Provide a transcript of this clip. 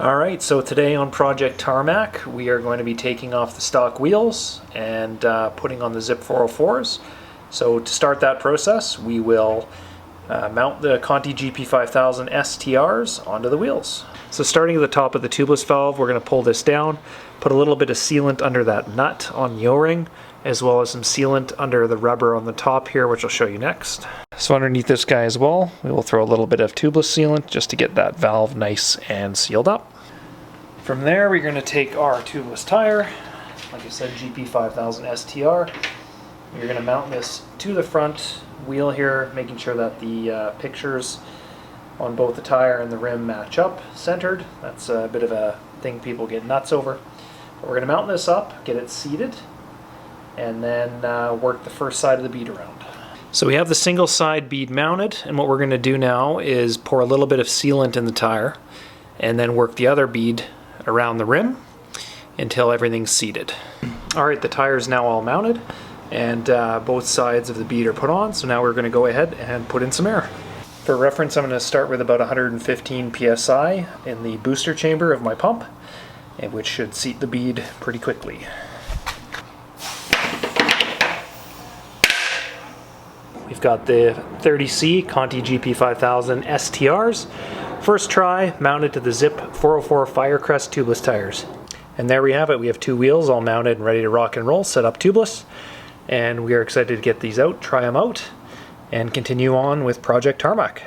Alright, so today on Project Tarmac we are going to be taking off the stock wheels and putting on the Zipp 404s. So to start that process we will mount the Conti GP 5000 STRs onto the wheels. So starting at the top of the tubeless valve, we're going to pull this down, put a little bit of sealant under that nut on the O-ring, as well as some sealant under the rubber on the top here, which I'll show you next. So underneath this guy as well, we will throw a little bit of tubeless sealant just to get that valve nice and sealed up. From there, we're going to take our tubeless tire, like I said, GP 5000 STR. You're going to mount this to the front wheel here, making sure that the pictures on both the tire and the rim match up, centered. That's a bit of a thing people get nuts over. But we're going to mount this up, get it seated, and then work the first side of the bead around. So we have the single side bead mounted, and what we're going to do now is pour a little bit of sealant in the tire and then work the other bead around the rim until everything's seated. Alright, the tire is now all mounted and both sides of the bead are put on, so now we're going to go ahead and put in some air. For reference, I'm going to start with about 115 psi in the booster chamber of my pump, which should seat the bead pretty quickly. We've got the 30C Conti GP 5000 STRs. First try, mounted to the Zipp 404 Firecrest tubeless tires. And there we have it. We have two wheels all mounted and ready to rock and roll, set up tubeless. And we are excited to get these out, try them out, and continue on with Project Tarmac.